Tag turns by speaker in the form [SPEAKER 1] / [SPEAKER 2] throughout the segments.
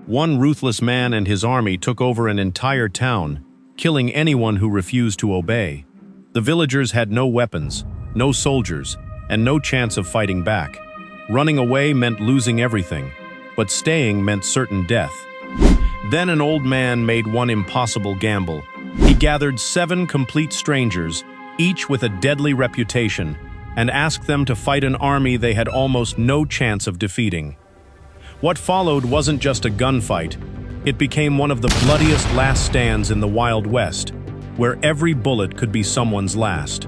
[SPEAKER 1] One ruthless man and his army took over an entire town, killing anyone who refused to obey. The villagers had no weapons, no soldiers, and no chance of fighting back. Running away meant losing everything, but staying meant certain death. Then an old man made one impossible gamble. He gathered 7 complete strangers, each with a deadly reputation, and asked them to fight an army they had almost no chance of defeating. What followed wasn't just a gunfight. It became one of the bloodiest last stands in the Wild West, where every bullet could be someone's last.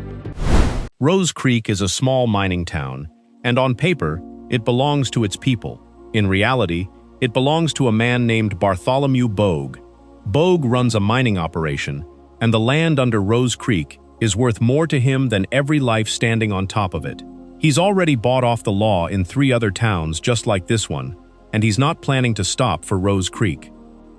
[SPEAKER 1] Rose Creek is a small mining town, and on paper, it belongs to its people. In reality, it belongs to a man named Bartholomew Bogue. Bogue runs a mining operation, and the land under Rose Creek is worth more to him than every life standing on top of it. He's already bought off the law in 3 other towns just like this one, and he's not planning to stop for Rose Creek.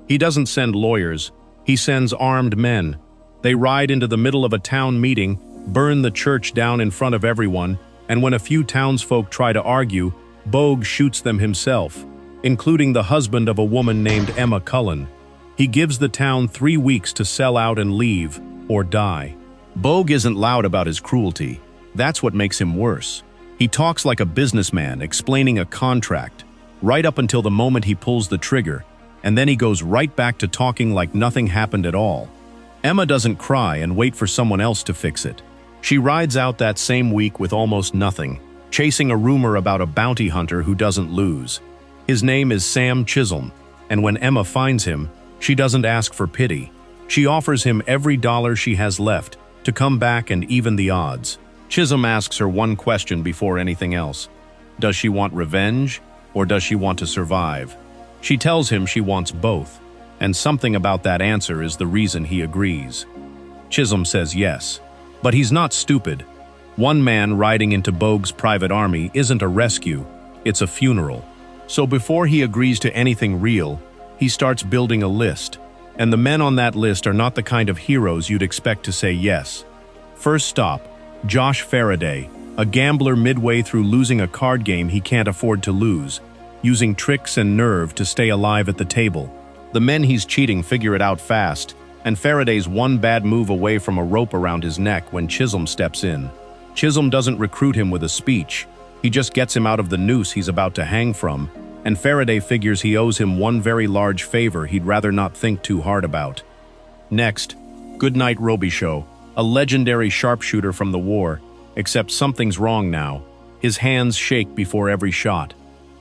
[SPEAKER 1] He doesn't send lawyers, he sends armed men. They ride into the middle of a town meeting, burn the church down in front of everyone, and when a few townsfolk try to argue, Bogue shoots them himself, including the husband of a woman named Emma Cullen. He gives the town 3 weeks to sell out and leave, or die. Bogue isn't loud about his cruelty. That's what makes him worse. He talks like a businessman explaining a contract, right up until the moment he pulls the trigger, and then he goes right back to talking like nothing happened at all. Emma doesn't cry and wait for someone else to fix it. She rides out that same week with almost nothing, chasing a rumor about a bounty hunter who doesn't lose. His name is Sam Chisholm, and when Emma finds him, she doesn't ask for pity. She offers him every dollar she has left to come back and even the odds. Chisholm asks her one question before anything else. Does she want revenge, or does she want to survive? She tells him she wants both, and something about that answer is the reason he agrees. Chisholm says yes, but he's not stupid. One man riding into Bogue's private army isn't a rescue, it's a funeral. So before he agrees to anything real, he starts building a list, and the men on that list are not the kind of heroes you'd expect to say yes. First stop, Josh Faraday, a gambler midway through losing a card game he can't afford to lose, using tricks and nerve to stay alive at the table. The men he's cheating figure it out fast, and Faraday's one bad move away from a rope around his neck when Chisholm steps in. Chisholm doesn't recruit him with a speech, he just gets him out of the noose he's about to hang from, and Faraday figures he owes him one very large favor he'd rather not think too hard about. Next, Goodnight Robichaud, a legendary sharpshooter from the war, except something's wrong now. His hands shake before every shot.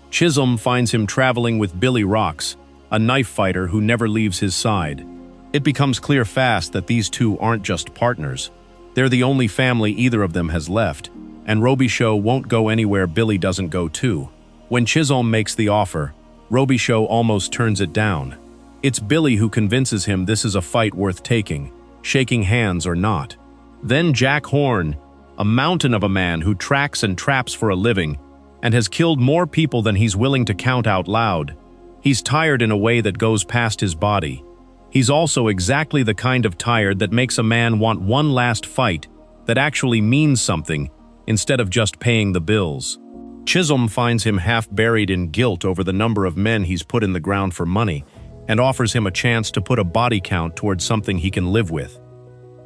[SPEAKER 1] Chisholm finds him traveling with Billy Rocks, a knife fighter who never leaves his side. It becomes clear fast that these two aren't just partners. They're the only family either of them has left, and Robichaud won't go anywhere Billy doesn't go too. When Chisholm makes the offer, Robichaud almost turns it down. It's Billy who convinces him this is a fight worth taking, shaking hands or not. Then Jack Horn, a mountain of a man who tracks and traps for a living, and has killed more people than he's willing to count out loud. He's tired in a way that goes past his body. He's also exactly the kind of tired that makes a man want one last fight that actually means something, instead of just paying the bills. Chisholm finds him half buried in guilt over the number of men he's put in the ground for money, and offers him a chance to put a body count towards something he can live with.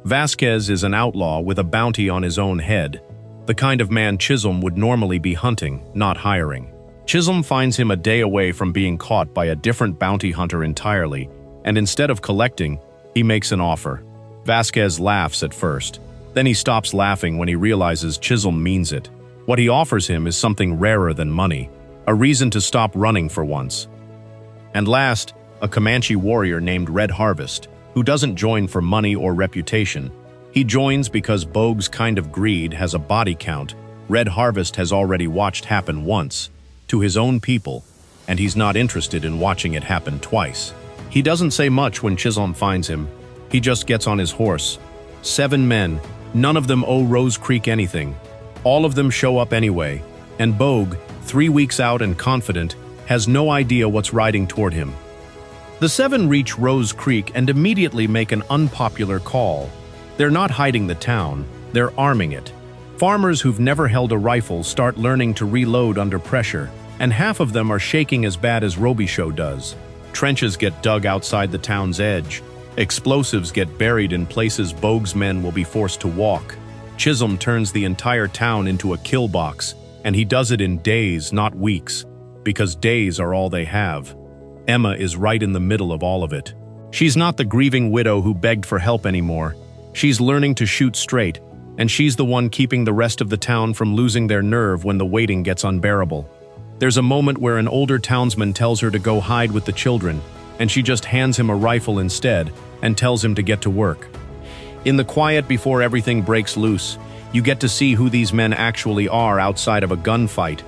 [SPEAKER 1] Vasquez is an outlaw with a bounty on his own head, the kind of man Chisholm would normally be hunting, not hiring. Chisholm finds him a day away from being caught by a different bounty hunter entirely, and instead of collecting, he makes an offer. Vasquez laughs at first. Then he stops laughing when he realizes Chisholm means it. What he offers him is something rarer than money, a reason to stop running for once. And last, a Comanche warrior named Red Harvest, who doesn't join for money or reputation. He joins because Bogue's kind of greed has a body count Red Harvest has already watched happen once, to his own people, and he's not interested in watching it happen twice. He doesn't say much when Chisholm finds him. He just gets on his horse. 7 men, none of them owe Rose Creek anything. All of them show up anyway, and Bogue, 3 weeks out and confident, has no idea what's riding toward him. The 7 reach Rose Creek and immediately make an unpopular call. They're not hiding the town, they're arming it. Farmers who've never held a rifle start learning to reload under pressure, and half of them are shaking as bad as Robichaud does. Trenches get dug outside the town's edge. Explosives get buried in places Bogue's men will be forced to walk. Chisholm turns the entire town into a kill box, and he does it in days, not weeks, because days are all they have. Emma is right in the middle of all of it. She's not the grieving widow who begged for help anymore. She's learning to shoot straight, and she's the one keeping the rest of the town from losing their nerve when the waiting gets unbearable. There's a moment where an older townsman tells her to go hide with the children, and she just hands him a rifle instead and tells him to get to work. In the quiet before everything breaks loose, you get to see who these men actually are outside of a gunfight.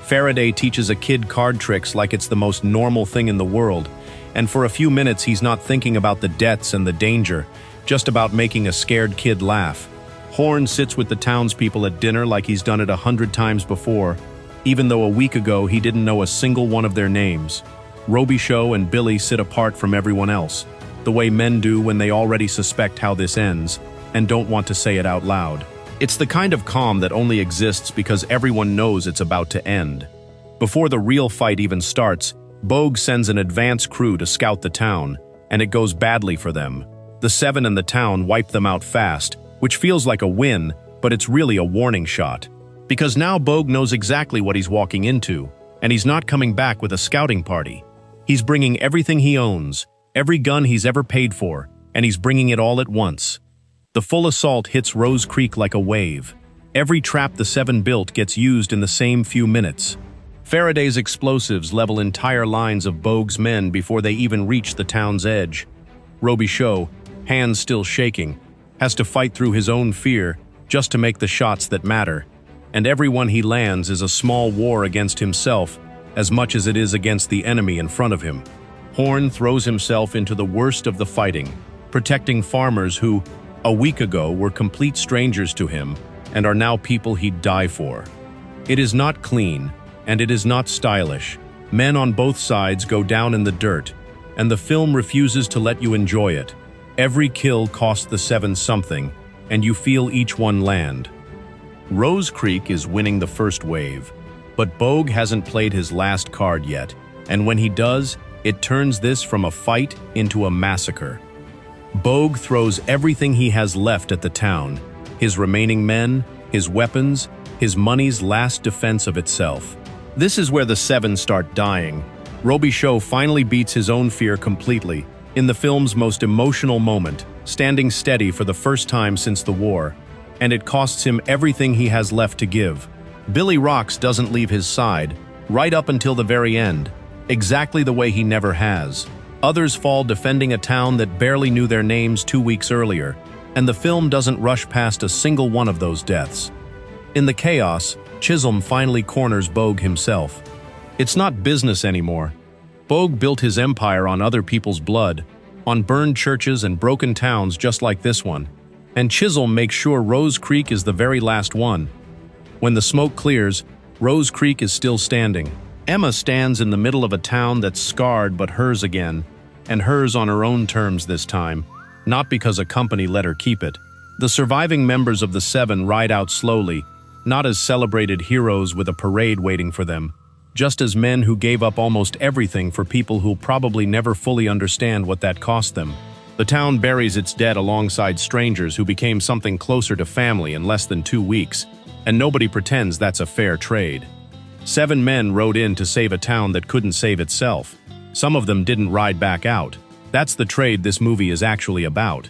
[SPEAKER 1] Faraday teaches a kid card tricks like it's the most normal thing in the world, and for a few minutes he's not thinking about the deaths and the danger, just about making a scared kid laugh. Horn sits with the townspeople at dinner like he's done it 100 times before, even though a week ago he didn't know a single one of their names. Robichaud and Billy sit apart from everyone else, the way men do when they already suspect how this ends, and don't want to say it out loud. It's the kind of calm that only exists because everyone knows it's about to end. Before the real fight even starts, Bogue sends an advance crew to scout the town, and it goes badly for them. The Seven and the town wipe them out fast, which feels like a win, but it's really a warning shot. Because now Bogue knows exactly what he's walking into, and he's not coming back with a scouting party. He's bringing everything he owns, every gun he's ever paid for, and he's bringing it all at once. The full assault hits Rose Creek like a wave. Every trap the Seven built gets used in the same few minutes. Faraday's explosives level entire lines of Bogue's men before they even reach the town's edge. Robichaud, hands still shaking, has to fight through his own fear just to make the shots that matter. And everyone he lands is a small war against himself as much as it is against the enemy in front of him. Horn throws himself into the worst of the fighting, protecting farmers who, a week ago, were complete strangers to him and are now people he'd die for. It is not clean, and it is not stylish. Men on both sides go down in the dirt, and the film refuses to let you enjoy it. Every kill costs the Seven something, and you feel each one land. Rose Creek is winning the first wave, but Bogue hasn't played his last card yet, and when he does, it turns this from a fight into a massacre. Bogue throws everything he has left at the town, his remaining men, his weapons, his money's last defense of itself. This is where the Seven start dying. Robichaud finally beats his own fear completely, in the film's most emotional moment, standing steady for the first time since the war, and it costs him everything he has left to give. Billy Rocks doesn't leave his side, right up until the very end, exactly the way he never has. Others fall defending a town that barely knew their names 2 weeks earlier, and the film doesn't rush past a single one of those deaths. In the chaos, Chisholm finally corners Bogue himself. It's not business anymore. Bogue built his empire on other people's blood, on burned churches and broken towns just like this one, and Chisholm makes sure Rose Creek is the very last one. When the smoke clears, Rose Creek is still standing. Emma stands in the middle of a town that's scarred but hers again, and hers on her own terms this time, not because a company let her keep it. The surviving members of the Seven ride out slowly, not as celebrated heroes with a parade waiting for them, just as men who gave up almost everything for people who'll probably never fully understand what that cost them. The town buries its dead alongside strangers who became something closer to family in less than 2 weeks, and nobody pretends that's a fair trade. 7 men rode in to save a town that couldn't save itself. Some of them didn't ride back out. That's the trade this movie is actually about.